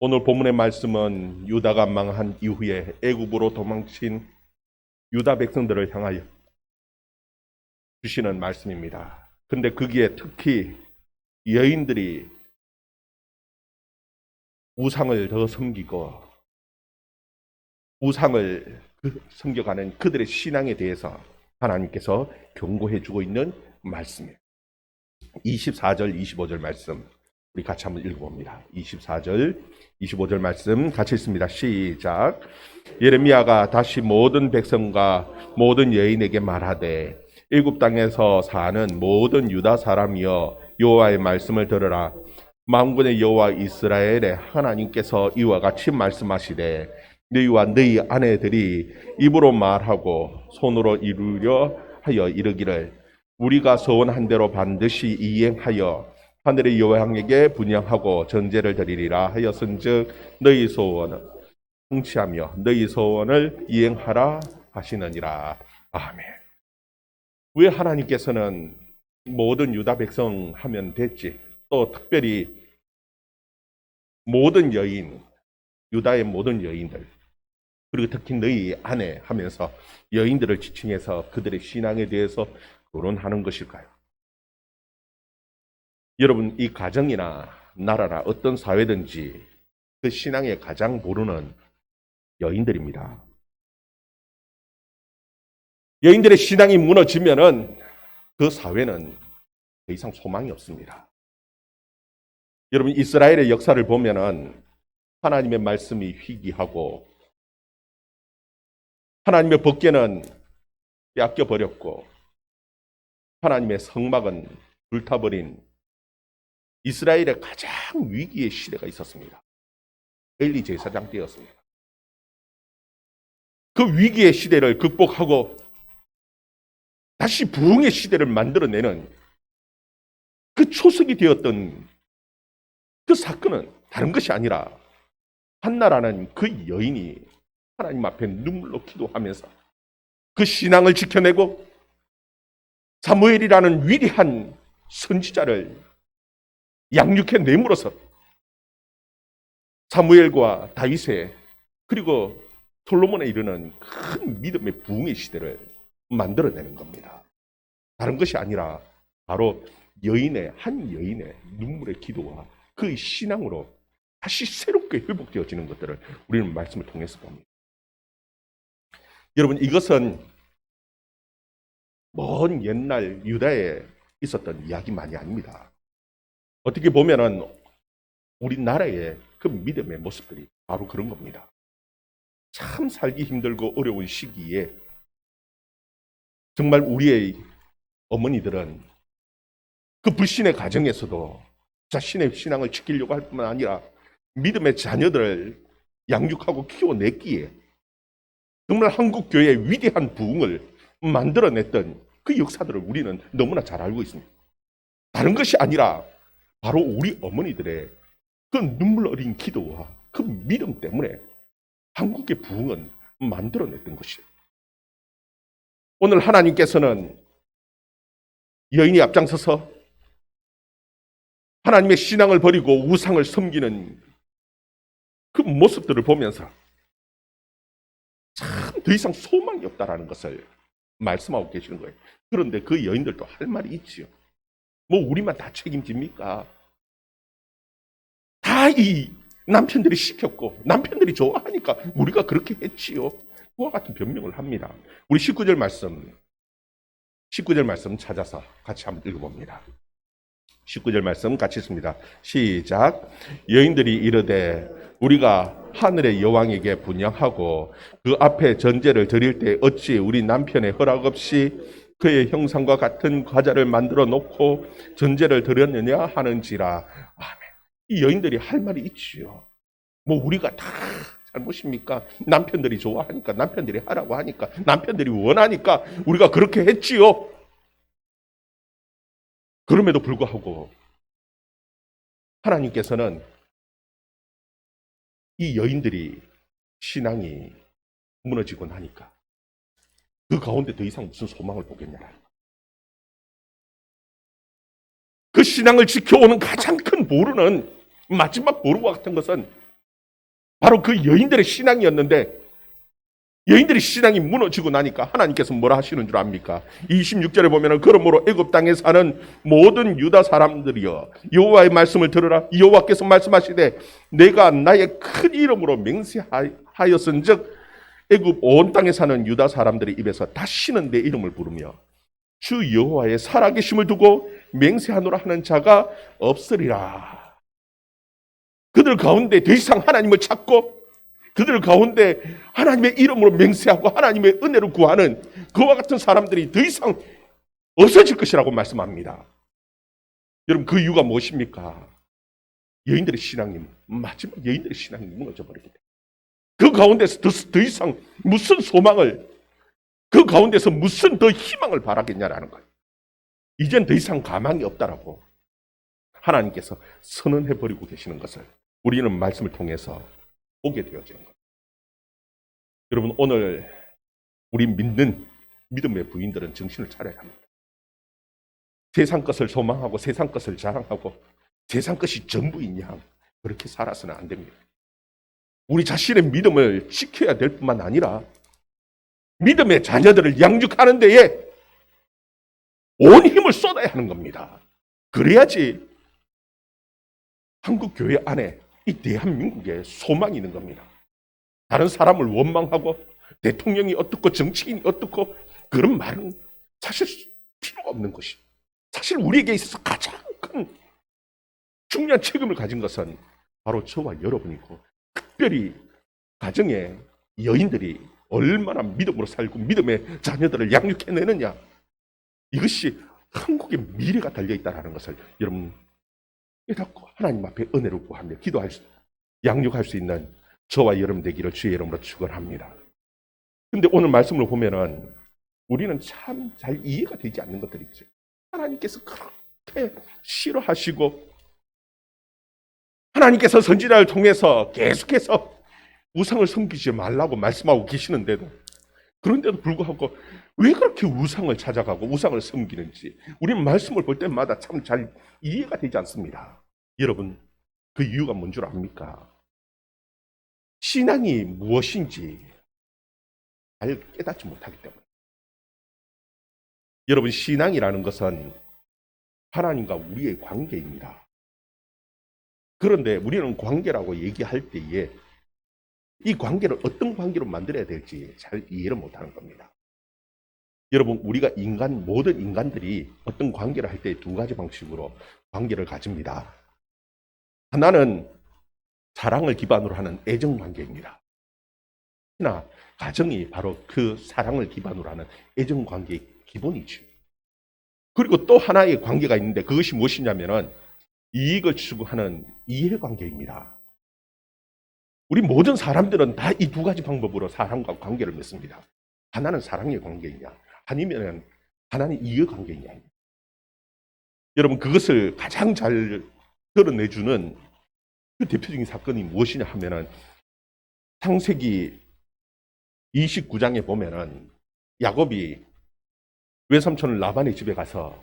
오늘 본문의 말씀은 유다가 망한 이후에 애굽으로 도망친 유다 백성들을 향하여 주시는 말씀입니다. 근데 거기에 특히 여인들이 우상을 더 섬기고 우상을 섬겨가는 그들의 신앙에 대해서 하나님께서 경고해 주고 있는 말씀이에요. 24절, 25절 말씀 우리 같이 한번 읽어봅니다. 24절, 25절 말씀 같이 읽습니다. 시작. 예레미야가 다시 모든 백성과 모든 여인에게 말하되 일곱 땅에서 사는 모든 유다 사람이여 여호와의 말씀을 들으라. 만군의 여호와 이스라엘의 하나님께서 이와 같이 말씀하시되 너희와 너희 아내들이 입으로 말하고 손으로 이루려 하여 이르기를 우리가 서원한 대로 반드시 이행하여 하늘의 여호와에게 분향하고 전제를 드리리라 하였은즉 너희 소원을 성취하며 너희 소원을 이행하라 하시느니라. 아멘. 왜 하나님께서는 모든 유다 백성 하면 됐지, 또 특별히 모든 여인, 유다의 모든 여인들, 그리고 특히 너희 아내 하면서 여인들을 지칭해서 그들의 신앙에 대해서 거론하는 것일까요? 여러분, 이 가정이나 나라나 어떤 사회든지 그 신앙에 가장 모르는 여인들입니다. 여인들의 신앙이 무너지면은 그 사회는 더 이상 소망이 없습니다. 여러분, 이스라엘의 역사를 보면은 하나님의 말씀이 희귀하고 하나님의 법궤는 빼앗겨 버렸고 하나님의 성막은 불타버린 이스라엘의 가장 위기의 시대가 있었습니다. 엘리 제사장 때였습니다. 그 위기의 시대를 극복하고 다시 부흥의 시대를 만들어내는 그 초석이 되었던 그 사건은 다른 것이 아니라 한나라는 그 여인이 하나님 앞에 눈물로 기도하면서 그 신앙을 지켜내고 사무엘이라는 위대한 선지자를 양육해 내므로서 사무엘과 다윗의 그리고 솔로몬에 이르는 큰 믿음의 부흥의 시대를 만들어내는 겁니다. 다른 것이 아니라 바로 한 여인의 눈물의 기도와 그의 신앙으로 다시 새롭게 회복되어지는 것들을 우리는 말씀을 통해서 봅니다. 여러분, 이것은 먼 옛날 유다에 있었던 이야기만이 아닙니다. 어떻게 보면은 우리나라의 그 믿음의 모습들이 바로 그런 겁니다. 참 살기 힘들고 어려운 시기에 정말 우리의 어머니들은 그 불신의 가정에서도 자신의 신앙을 지키려고 할 뿐만 아니라 믿음의 자녀들을 양육하고 키워냈기에 정말 한국교회의 위대한 부흥을 만들어냈던 그 역사들을 우리는 너무나 잘 알고 있습니다. 다른 것이 아니라 바로 우리 어머니들의 그 눈물 어린 기도와 그 믿음 때문에 한국의 부흥은 만들어냈던 것이에요. 오늘 하나님께서는 여인이 앞장서서 하나님의 신앙을 버리고 우상을 섬기는 그 모습들을 보면서 참 더 이상 소망이 없다라는 것을 말씀하고 계시는 거예요. 그런데 그 여인들도 할 말이 있지요. 뭐 우리만 다 책임집니까? 다 이 남편들이 시켰고 남편들이 좋아하니까 우리가 그렇게 했지요. 그와 같은 변명을 합니다. 우리 19절 말씀 찾아서 같이 한번 읽어봅니다. 19절 말씀 같이 읽습니다. 시작. 여인들이 이르되 우리가 하늘의 여왕에게 분향하고 그 앞에 전제를 드릴 때 어찌 우리 남편의 허락 없이 그의 형상과 같은 과자를 만들어 놓고 전제를 드렸느냐 하는지라. 아멘. 이 여인들이 할 말이 있지요. 뭐 우리가 다 잘못입니까? 남편들이 좋아하니까, 남편들이 하라고 하니까, 남편들이 원하니까 우리가 그렇게 했지요. 그럼에도 불구하고 하나님께서는 이 여인들이 신앙이 무너지고 나니까 그 가운데 더 이상 무슨 소망을 보겠냐. 그 신앙을 지켜오는 가장 큰 보루는, 마지막 보루와 같은 것은 바로 그 여인들의 신앙이었는데 여인들의 신앙이 무너지고 나니까 하나님께서 뭐라 하시는 줄 압니까? 26절에 보면 그러므로 애굽 땅에 사는 모든 유다 사람들이여 여호와의 말씀을 들으라. 여호와께서 말씀하시되 내가 나의 큰 이름으로 맹세하였은즉 애굽 온 땅에 사는 유다 사람들의 입에서 다시는 내 이름을 부르며 주 여호와의 살아계심을 두고 맹세하노라 하는 자가 없으리라. 그들 가운데 더 이상 하나님을 찾고 그들 가운데 하나님의 이름으로 맹세하고 하나님의 은혜를 구하는 그와 같은 사람들이 더 이상 없어질 것이라고 말씀합니다. 여러분 그 이유가 무엇입니까? 여인들의 신앙이 마지막 여인들의 신앙이 무너져 버리기 때문에 그 가운데서 더 이상 무슨 소망을 그 가운데서 무슨 더 희망을 바라겠냐라는 거예요. 이젠 더 이상 가망이 없다라고 하나님께서 선언해버리고 계시는 것을 우리는 말씀을 통해서 보게 되어지는 겁니다. 여러분 오늘 우리 믿는 믿음의 부인들은 정신을 차려야 합니다. 세상 것을 소망하고 세상 것을 자랑하고 세상 것이 전부인 양 그렇게 살아서는 안 됩니다. 우리 자신의 믿음을 지켜야 될 뿐만 아니라 믿음의 자녀들을 양육하는 데에 온 힘을 쏟아야 하는 겁니다. 그래야지 한국 교회 안에 이 대한민국에 소망이 있는 겁니다. 다른 사람을 원망하고 대통령이 어떻고 정치인이 어떻고 그런 말은 사실 필요가 없는 것이 사실 우리에게 있어서 가장 큰 중요한 책임을 가진 것은 바로 저와 여러분이고 특별히 가정의 여인들이 얼마나 믿음으로 살고 믿음의 자녀들을 양육해내느냐 이것이 한국의 미래가 달려있다는 것을 여러분 깨닫고 하나님 앞에 은혜를 구하며 기도할 수 양육할 수 있는 저와 여러분 되기를 주의 이름으로 축원합니다. 근데 오늘 말씀을 보면은 우리는 참 잘 이해가 되지 않는 것들이 있죠. 하나님께서 그렇게 싫어하시고 하나님께서 선지자를 통해서 계속해서 우상을 섬기지 말라고 말씀하고 계시는데도 그런데도 불구하고 왜 그렇게 우상을 찾아가고 우상을 섬기는지 우리는 말씀을 볼 때마다 참 잘 이해가 되지 않습니다. 여러분 그 이유가 뭔 줄 압니까? 신앙이 무엇인지 잘 깨닫지 못하기 때문에 여러분 신앙이라는 것은 하나님과 우리의 관계입니다. 그런데 우리는 관계라고 얘기할 때에 이 관계를 어떤 관계로 만들어야 될지 잘 이해를 못하는 겁니다. 여러분 우리가 모든 인간들이 어떤 관계를 할 때 두 가지 방식으로 관계를 가집니다. 하나는 사랑을 기반으로 하는 애정관계입니다. 특히나 가정이 바로 그 사랑을 기반으로 하는 애정관계의 기본이죠. 그리고 또 하나의 관계가 있는데 그것이 무엇이냐면은 이익을 추구하는 이해관계입니다. 우리 모든 사람들은 다 이 두 가지 방법으로 사람과 관계를 맺습니다. 하나는 사랑의 관계이냐 아니면 하나는 이해관계이냐. 여러분 그것을 가장 잘 드러내주는 그 대표적인 사건이 무엇이냐 하면은 창세기 29장에 보면은 야곱이 외삼촌 라반의 집에 가서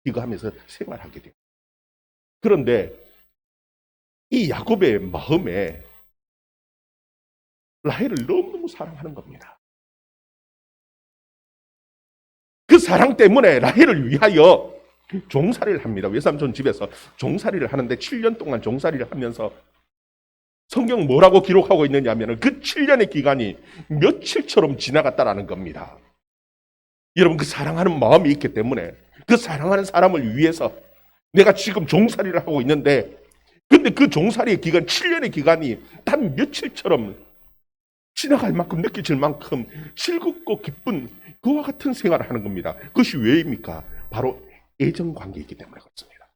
기거하면서 생활하게 돼요. 그런데 이 야곱의 마음에 라헬을 너무너무 사랑하는 겁니다. 그 사랑 때문에 라헬을 위하여 종살이를 합니다. 외삼촌 집에서 종살이를 하는데 7년 동안 종살이를 하면서 성경 뭐라고 기록하고 있느냐 하면 그 7년의 기간이 며칠처럼 지나갔다라는 겁니다. 여러분 그 사랑하는 마음이 있기 때문에 그 사랑하는 사람을 위해서 내가 지금 종살이를 하고 있는데 근데 그 종살이의 기간 7년의 기간이 단 며칠처럼 지나갈 만큼 느껴질 만큼 즐겁고 기쁜 그와 같은 생활을 하는 겁니다. 그것이 왜입니까? 바로 애정관계이기 때문에 그렇습니다.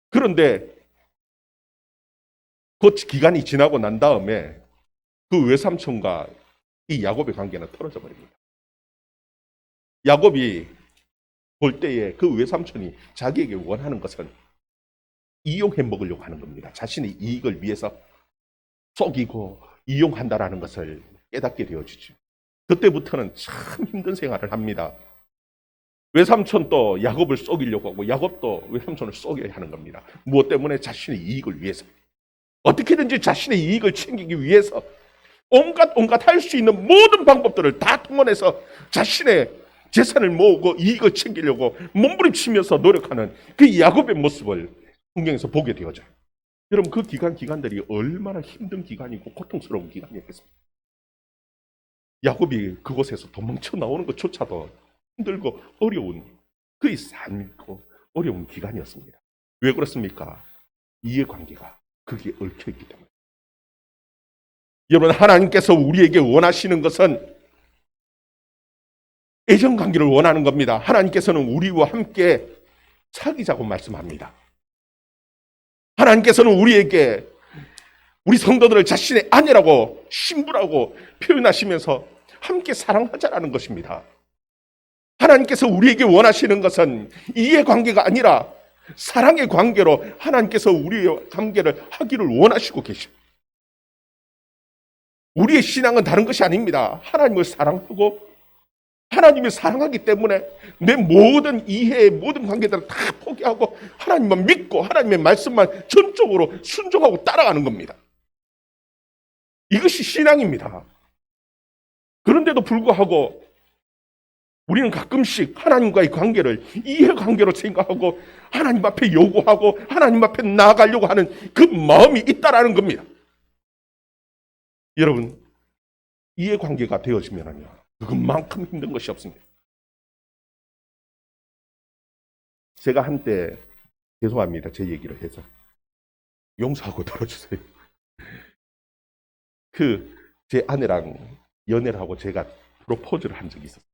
그런데 그 기간이 지나고 난 다음에 그 외삼촌과 이 야곱의 관계는 떨어져 버립니다. 야곱이 볼 때에 그 외삼촌이 자기에게 원하는 것은 이용해 먹으려고 하는 겁니다. 자신의 이익을 위해서 속이고 이용한다라는 것을 깨닫게 되어지죠. 그때부터는 참 힘든 생활을 합니다. 외삼촌도 야곱을 속이려고 하고 야곱도 외삼촌을 속여야 하는 겁니다. 무엇 때문에? 자신의 이익을 위해서. 어떻게든지 자신의 이익을 챙기기 위해서 온갖 할 수 있는 모든 방법들을 다 동원해서 자신의 재산을 모으고 이익을 챙기려고 몸부림치면서 노력하는 그 야곱의 모습을 성경에서 보게 되어져요. 여러분, 그 기간들이 얼마나 힘든 기간이고 고통스러운 기간이었겠습니까? 야곱이 그곳에서 도망쳐 나오는 것조차도 힘들고 어려운 그의 삶이고 어려운 기간이었습니다. 왜 그렇습니까? 이해관계가 거기에 얽혀있기 때문에. 여러분, 하나님께서 우리에게 원하시는 것은 애정관계를 원하는 겁니다. 하나님께서는 우리와 함께 사귀자고 말씀합니다. 하나님께서는 우리에게 우리 성도들을 자신의 아내라고 신부라고 표현하시면서 함께 사랑하자라는 것입니다. 하나님께서 우리에게 원하시는 것은 이해관계가 아니라 사랑의 관계로 하나님께서 우리의 관계를 하기를 원하시고 계십니다. 우리의 신앙은 다른 것이 아닙니다. 하나님을 사랑하고 하나님을 사랑하기 때문에 내 모든 이해의 모든 관계들을 다 포기하고 하나님만 믿고 하나님의 말씀만 전적으로 순종하고 따라가는 겁니다. 이것이 신앙입니다. 그런데도 불구하고 우리는 가끔씩 하나님과의 관계를 이해관계로 생각하고 하나님 앞에 요구하고 하나님 앞에 나아가려고 하는 그 마음이 있다라는 겁니다. 여러분, 이해관계가 되어지면요, 그것만큼 힘든 것이 없습니다. 제가 한때, 죄송합니다, 제 얘기를 해서 용서하고 들어주세요. 제 아내랑 연애를 하고 제가 프로포즈를 한 적이 있었어요.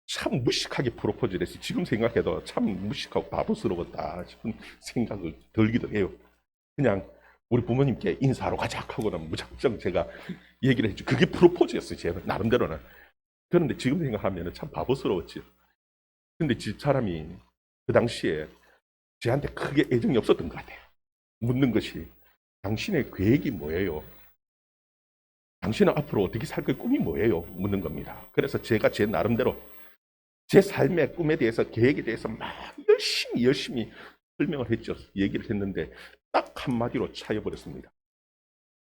참 무식하게 프로포즈를 했어요. 지금 생각해도 참 무식하고 바보스러웠다 싶은 생각을 들기도 해요. 그냥 우리 부모님께 인사하러 가자 하고는 무작정 제가 얘기를 했죠. 그게 프로포즈였어요, 제 나름대로는. 그런데 지금 생각하면 참 바보스러웠죠. 근데 집사람이 그 당시에 저한테 크게 애정이 없었던 것 같아요. 묻는 것이, 당신의 계획이 뭐예요? 당신은 앞으로 어떻게 살 거의 꿈이 뭐예요? 묻는 겁니다. 그래서 제가 제 나름대로 제 삶의 꿈에 대해서, 계획에 대해서 막 열심히 설명을 했죠. 얘기를 했는데 딱 한마디로 차여버렸습니다.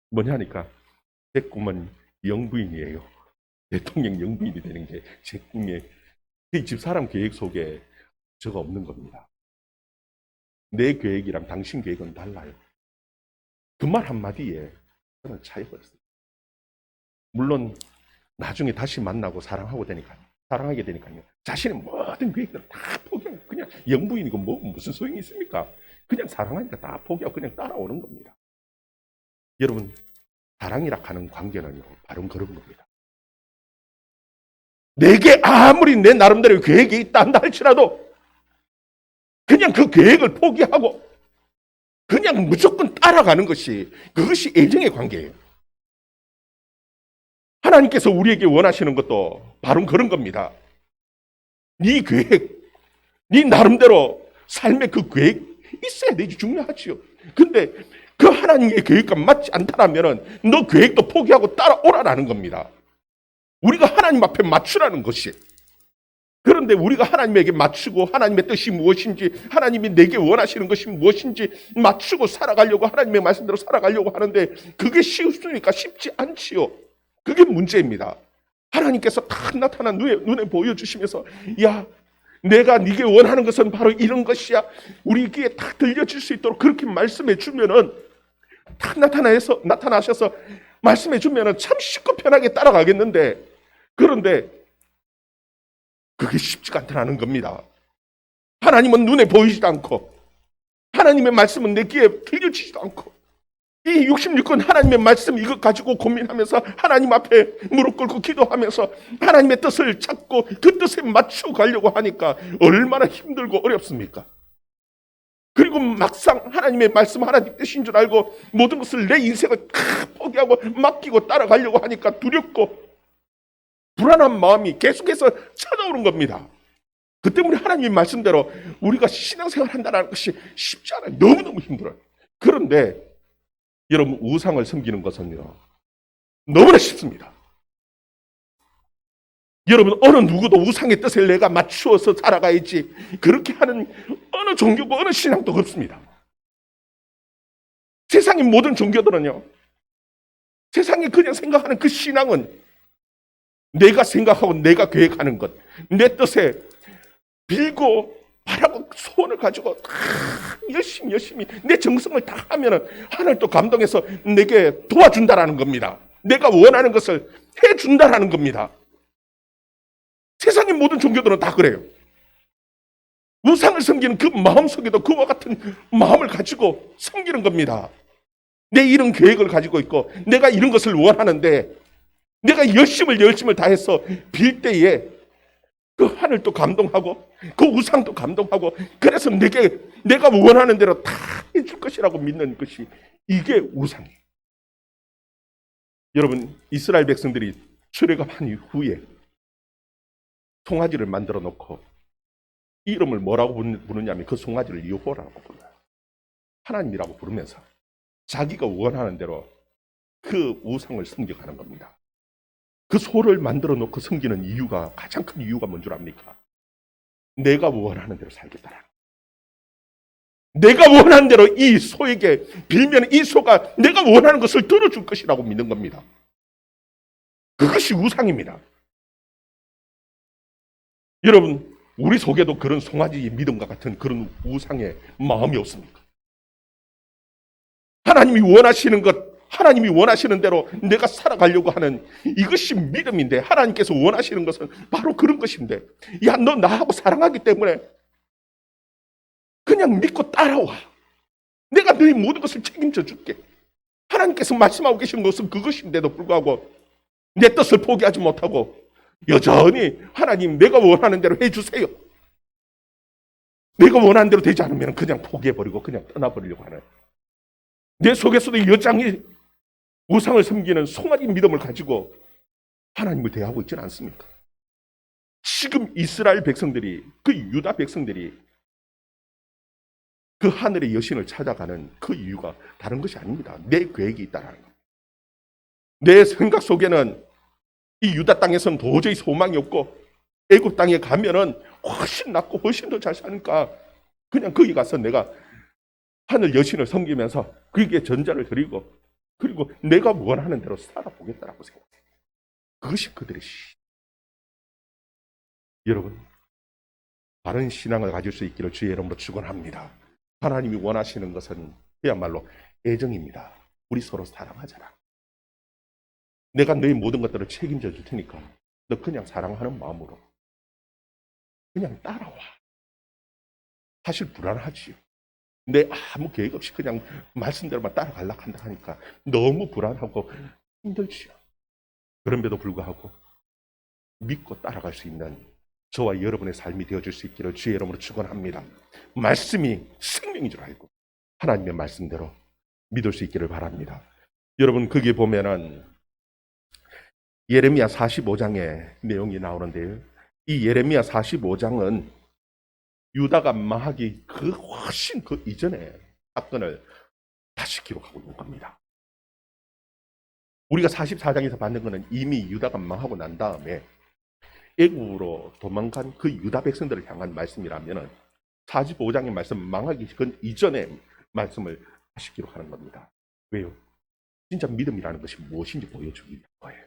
뭐냐니까, 제 꿈은 영부인이에요. 대통령 영부인이 되는 게 제 꿈이에요. 이 집사람 계획 속에 저가 없는 겁니다. 내 계획이랑 당신 계획은 달라요. 그 말 한마디에 저는 차여버렸어요. 물론 나중에 다시 만나고 사랑하게 되니까요, 자신의 모든 계획들을 다 포기하고 그냥 영부인이고 뭐 무슨 소용이 있습니까? 그냥 사랑하니까 다 포기하고 그냥 따라오는 겁니다. 여러분, 사랑이라 하는 관계는요, 바로 그런 겁니다. 내게 아무리 내 나름대로 계획이 있다 한다 할지라도 그냥 그 계획을 포기하고 그냥 무조건 따라가는 것이, 그것이 애정의 관계예요. 하나님께서 우리에게 원하시는 것도 바로 그런 겁니다. 네 계획, 네 나름대로 삶의 그 계획 있어야 되지, 중요하지요. 근데 그 하나님의 계획과 맞지 않다라면 너 계획도 포기하고 따라오라라는 겁니다. 우리가 하나님 앞에 맞추라는 것이. 그런데 우리가 하나님에게 맞추고 하나님의 뜻이 무엇인지, 하나님이 내게 원하시는 것이 무엇인지 맞추고 살아가려고, 하나님의 말씀대로 살아가려고 하는데 그게 쉽습니까? 쉽지 않지요. 그게 문제입니다. 하나님께서 딱 나타나 눈에 보여주시면서, 야, 내가 네게 원하는 것은 바로 이런 것이야, 우리 귀에 딱 들려질 수 있도록 그렇게 말씀해 주면은, 딱 나타나셔서 말씀해 주면은 참 쉽고 편하게 따라가겠는데, 그런데 그게 쉽지가 않다는 겁니다. 하나님은 눈에 보이지도 않고 하나님의 말씀은 내 귀에 들려지지도 않고, 이 66권 하나님의 말씀 이것 가지고 고민하면서 하나님 앞에 무릎 꿇고 기도하면서 하나님의 뜻을 찾고 그 뜻에 맞추어 가려고 하니까 얼마나 힘들고 어렵습니까? 그리고 막상 하나님의 말씀 하나님 뜻인 줄 알고 모든 것을, 내 인생을 다 포기하고 맡기고 따라가려고 하니까 두렵고 불안한 마음이 계속해서 찾아오는 겁니다. 그 때문에 하나님의 말씀대로 우리가 신앙생활 한다는 것이 쉽지 않아요. 너무너무 힘들어요. 그런데 여러분, 우상을 섬기는 것은요, 너무나 쉽습니다. 여러분, 어느 누구도 우상의 뜻을 내가 맞추어서 살아가야지, 그렇게 하는 어느 종교고 어느 신앙도 없습니다. 세상의 모든 종교들은요, 세상이 그냥 생각하는 그 신앙은 내가 생각하고 내가 계획하는 것, 내 뜻에 빌고 바라고 소원을 가지고 열심히 내 정성을 다 하면은 하나님 또 감동해서 내게 도와준다라는 겁니다. 내가 원하는 것을 해준다라는 겁니다. 세상의 모든 종교들은 다 그래요. 우상을 섬기는 그 마음속에도 그와 같은 마음을 가지고 섬기는 겁니다. 내 이런 계획을 가지고 있고 내가 이런 것을 원하는데 내가 열심을 다해서 빌 때에 그 하늘도 감동하고 그 우상도 감동하고 그래서 내가 원하는 대로 다 해줄 것이라고 믿는 것이 이게 우상이에요. 여러분, 이스라엘 백성들이 출애굽한 이후에 송아지를 만들어 놓고 이름을 뭐라고 부르냐면 그 송아지를 여호와라고 불러요. 하나님이라고 부르면서 자기가 원하는 대로 그 우상을 섬겨가는 겁니다. 그 소를 만들어 놓고 섬기는 이유가, 가장 큰 이유가 뭔 줄 압니까? 내가 원하는 대로 살겠다라는, 내가 원하는 대로 이 소에게 빌면 이 소가 내가 원하는 것을 들어줄 것이라고 믿는 겁니다. 그것이 우상입니다. 여러분, 우리 속에도 그런 송아지의 믿음과 같은 그런 우상의 마음이 없습니까? 하나님이 원하시는 것, 하나님이 원하시는 대로 내가 살아가려고 하는 이것이 믿음인데, 하나님께서 원하시는 것은 바로 그런 것인데, 야, 너 나하고 사랑하기 때문에 그냥 믿고 따라와. 내가 너의 모든 것을 책임져 줄게. 하나님께서 말씀하고 계시는 것은 그것인데도 불구하고 내 뜻을 포기하지 못하고 여전히 하나님, 내가 원하는 대로 해주세요. 내가 원하는 대로 되지 않으면 그냥 포기해버리고 그냥 떠나버리려고 하는, 내 속에서도 여장이 우상을 섬기는 송아지 믿음을 가지고 하나님을 대하고 있지는 않습니까? 지금 이스라엘 백성들이, 그 유다 백성들이 그 하늘의 여신을 찾아가는 그 이유가 다른 것이 아닙니다. 내 계획이 있다는 겁니다. 내 생각 속에는 이 유다 땅에서는 도저히 소망이 없고 애굽 땅에 가면은 훨씬 낫고 훨씬 더 잘 사니까 그냥 거기 가서 내가 하늘 여신을 섬기면서 그에게 전자를 드리고 그리고 내가 원하는 대로 살아보겠다라고 생각해요. 그것이 그들의 여러분, 바른 신앙을 가질 수 있기를 주의 이름으로 축원합니다. 하나님이 원하시는 것은 그야말로 애정입니다. 우리 서로 사랑하잖아. 내가 너의 모든 것들을 책임져 줄 테니까 너 그냥 사랑하는 마음으로 그냥 따라와. 사실 불안하지요. 내 아무 계획 없이 그냥 말씀대로만 따라가려고 한다 하니까 너무 불안하고 힘들지요. 그런데도 불구하고 믿고 따라갈 수 있는 저와 여러분의 삶이 되어줄 수 있기를 주의 이름으로 축원합니다. 말씀이 생명인 줄 알고 하나님의 말씀대로 믿을 수 있기를 바랍니다. 여러분, 거기에 보면은 예레미야 45장의 내용이 나오는데요. 이 예레미야 45장은 유다가 망하기 그 훨씬 그 이전의 사건을 다시 기록하고 있는 겁니다. 우리가 44장에서 받는 것은 이미 유다가 망하고 난 다음에 애굽으로 도망간 그 유다 백성들을 향한 말씀이라면 45장의 말씀, 망하기 그 이전의 말씀을 다시 기록하는 겁니다. 왜요? 진짜 믿음이라는 것이 무엇인지 보여주기 위한 거예요.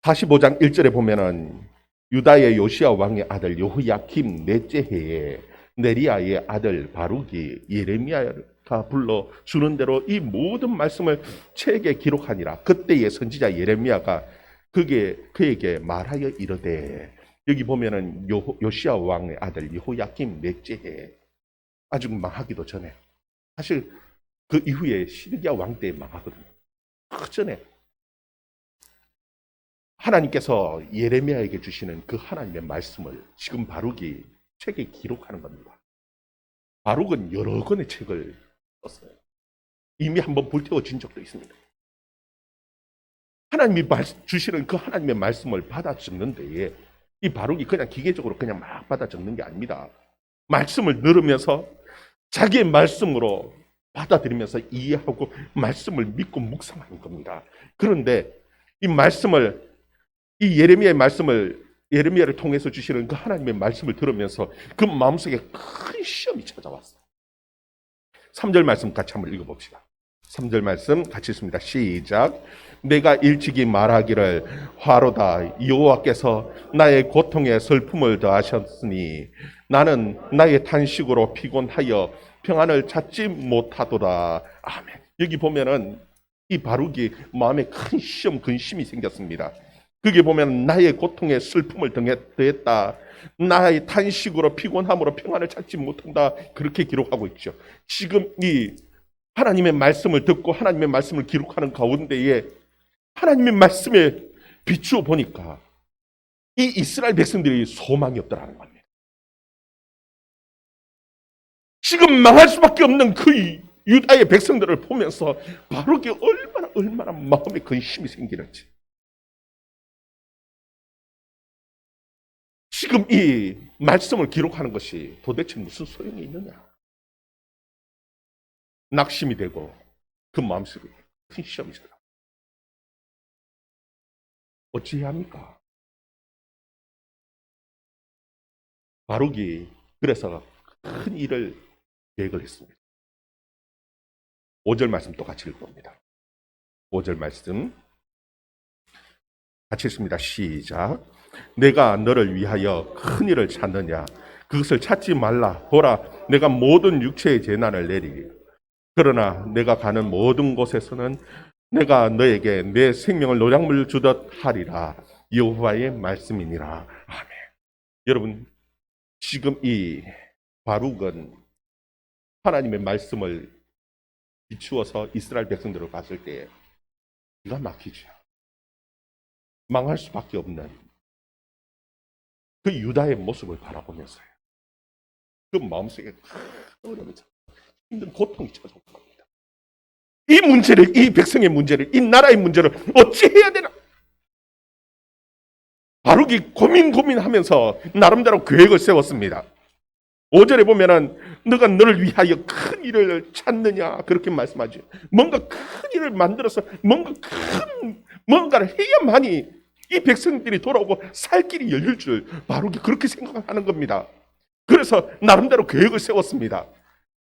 45장 1절에 보면은 유다의 요시야 왕의 아들 여호야김 넷째 해에 네리야의 아들 바룩이 예레미야가 불러 주는 대로 이 모든 말씀을 책에 기록하니라. 그때의 선지자 예레미야가 그에게 말하여 이르되, 여기 보면은 요시야 왕의 아들 여호야김 넷째 해에, 아직 망하기도 전에, 사실 그 이후에 시드기야 왕 때 망하거든요. 그 전에 하나님께서 예레미야에게 주시는 그 하나님의 말씀을 지금 바룩이 책에 기록하는 겁니다. 바룩은 여러 권의 책을 썼어요. 이미 한번 불태워진 적도 있습니다. 하나님이 주시는 그 하나님의 말씀을 받아 적는 데에 이 바룩이 그냥 기계적으로 그냥 막 받아 적는 게 아닙니다. 말씀을 들으면서 자기의 말씀으로 받아들이면서 이해하고 말씀을 믿고 묵상하는 겁니다. 그런데 이 예레미야의 말씀을, 예레미야를 통해서 주시는 그 하나님의 말씀을 들으면서 그 마음속에 큰 시험이 찾아왔어요. 3절 말씀 같이 한번 읽어봅시다. 3절 말씀 같이 읽습니다. 시작. 내가 일찍이 말하기를 화로다 여호와께서 나의 고통에 슬픔을 더하셨으니 나는 나의 탄식으로 피곤하여 평안을 찾지 못하도다. 아멘. 여기 보면은 이 바룩이 마음에 큰 시험 근심이 생겼습니다. 그게 보면 나의 고통에 슬픔을 더했다. 나의 탄식으로 피곤함으로 평안을 찾지 못한다. 그렇게 기록하고 있죠. 지금 이 하나님의 말씀을 듣고 하나님의 말씀을 기록하는 가운데에 하나님의 말씀에 비추어 보니까 이 이스라엘 백성들이 소망이 없더라는 겁니다. 지금 망할 수밖에 없는 그 유다의 백성들을 보면서 바룩이 얼마나 마음에 근심이 생기는지. 지금 이 말씀을 기록하는 것이 도대체 무슨 소용이 있느냐? 낙심이 되고 그 마음속에 큰 시험이 있어요. 어찌해야 합니까? 바룩이 그래서 큰 일을 계획을 했습니다. 5절 말씀 또 같이 읽어봅니다. 5절 말씀 같이 읽습니다. 시작. 내가 너를 위하여 큰 일을 찾느냐? 그것을 찾지 말라. 보라, 내가 모든 육체의 재난을 내리리. 그러나 내가 가는 모든 곳에서는 내가 너에게 내 생명을 노량물 주듯 하리라. 여호와의 말씀이니라. 아멘. 여러분, 지금 이 바룩은 하나님의 말씀을 비추어서 이스라엘 백성들을 봤을 때 기가 막히죠. 망할 수밖에 없는 그 유다의 모습을 바라보면서요. 그 마음속에 큰 어려움이 힘든 고통이 찾아온 겁니다. 이 문제를, 이 백성의 문제를, 이 나라의 문제를 어찌 해야 되나? 바룩이 고민하면서 나름대로 계획을 세웠습니다. 5절에 보면은 너가 너를 위하여 큰 일을 찾느냐 그렇게 말씀하죠. 뭔가 큰 일을 만들어서 뭔가를 해야만이 이 백성들이 돌아오고 살 길이 열릴 줄 바룩이 그렇게 생각하는 겁니다. 그래서 나름대로 계획을 세웠습니다.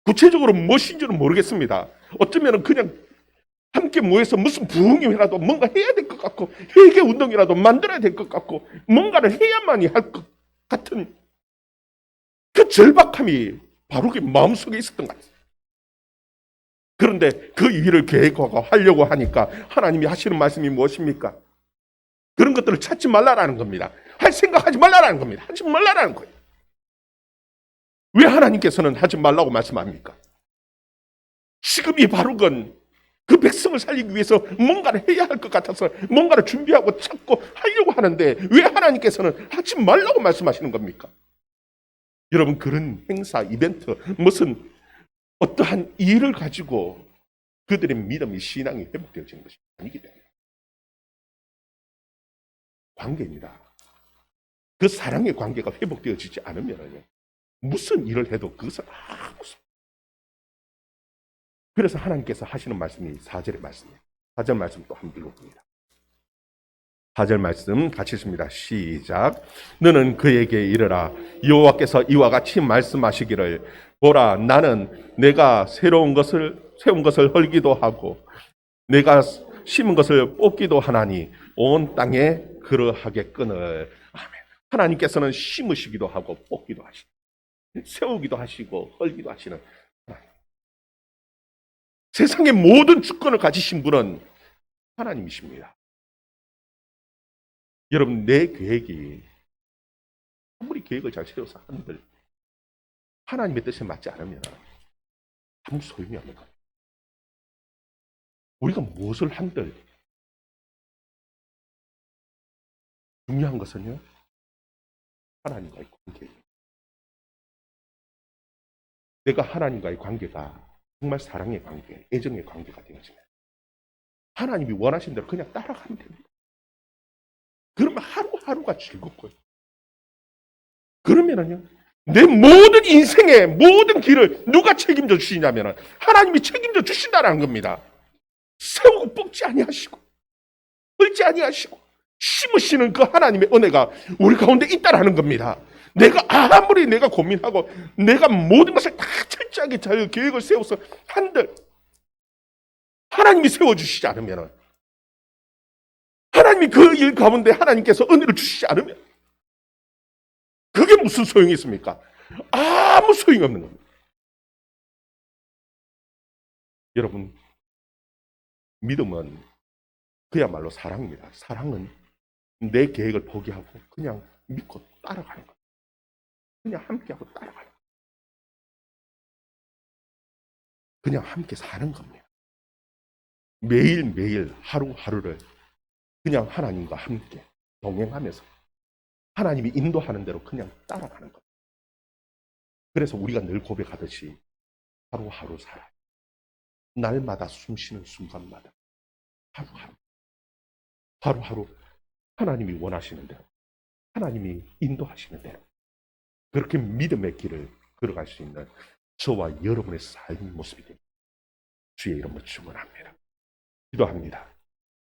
구체적으로 무엇인지는 모르겠습니다. 어쩌면 그냥 함께 모여서 무슨 부흥이라도 뭔가 해야 될 것 같고 회개 운동이라도 만들어야 될 것 같고 뭔가를 해야만이 할 것 같은 그 절박함이 바룩의 마음속에 있었던 것 같아요. 그런데 그 일을 계획하고 하려고 하니까 하나님이 하시는 말씀이 무엇입니까? 그런 것들을 찾지 말라라는 겁니다. 할 생각하지 말라라는 겁니다. 하지 말라라는 거예요. 왜 하나님께서는 하지 말라고 말씀합니까? 지금 이 바룩은 그 백성을 살리기 위해서 뭔가를 해야 할 것 같아서 뭔가를 준비하고 찾고 하려고 하는데 왜 하나님께서는 하지 말라고 말씀하시는 겁니까? 여러분, 그런 행사, 이벤트, 무슨 어떠한 일을 가지고 그들의 믿음이, 신앙이 회복되어지는 것이 아니기 때문에 관계입니다. 그 사랑의 관계가 회복되어지지 않으면 무슨 일을 해도 그것은 아무 소용. 그래서 하나님께서 하시는 말씀이 4절의 말씀이에요. 4절 말씀 또 한번 읽어봅니다. 4절 말씀 같이 읽습니다. 시작. 너는 그에게 이르라. 여호와께서 이와 같이 말씀하시기를 보라, 나는 내가 세운 것을 헐기도 하고 내가 심은 것을 뽑기도 하나니 온 땅에 그러하겠거늘. 아멘. 하나님께서는 심으시기도 하고 뽑기도 하시고 세우기도 하시고 헐기도 하시는 하나님. 세상의 모든 주권을 가지신 분은 하나님이십니다. 여러분, 내 계획이 아무리 계획을 잘 세워서 한들 하나님의 뜻에 맞지 않으면 아무 소용이 없는 거예요. 우리가 무엇을 한들 중요한 것은요, 하나님과의 관계예요. 내가 하나님과의 관계가 정말 사랑의 관계, 애정의 관계가 되어지면 하나님이 원하신 대로 그냥 따라가면 됩니다. 그러면 하루하루가 즐겁고요. 그러면은요, 내 모든 인생의 모든 길을 누가 책임져 주시냐면 하나님이 책임져 주신다는 겁니다. 세우고 뽑지 아니하시고 헐지 아니하시고 심으시는 그 하나님의 은혜가 우리 가운데 있다라는 겁니다. 내가 아무리 내가 고민하고 내가 모든 것을 다 철저하게 잘 계획을 세워서 한들 하나님이 세워주시지 않으면, 하나님이 그 일 가운데 하나님께서 은혜를 주시지 않으면 그게 무슨 소용이 있습니까? 아무 소용이 없는 겁니다. 여러분, 믿음은 그야말로 사랑입니다. 사랑은 내 계획을 포기하고 그냥 믿고 따라가는 거예요. 그냥 함께하고 따라가는 거예요. 그냥 함께 사는 겁니다. 매일매일 하루하루를 그냥 하나님과 함께 동행하면서 하나님이 인도하는 대로 그냥 따라가는 거예요. 그래서 우리가 늘 고백하듯이 하루하루 살아요. 날마다 숨쉬는 순간마다 하루하루 하나님이 원하시는 대로, 하나님이 인도하시는 대로 그렇게 믿음의 길을 걸어갈 수 있는 저와 여러분의 삶의 모습이 됩니다. 주의 이름으로 축원합니다. 기도합니다.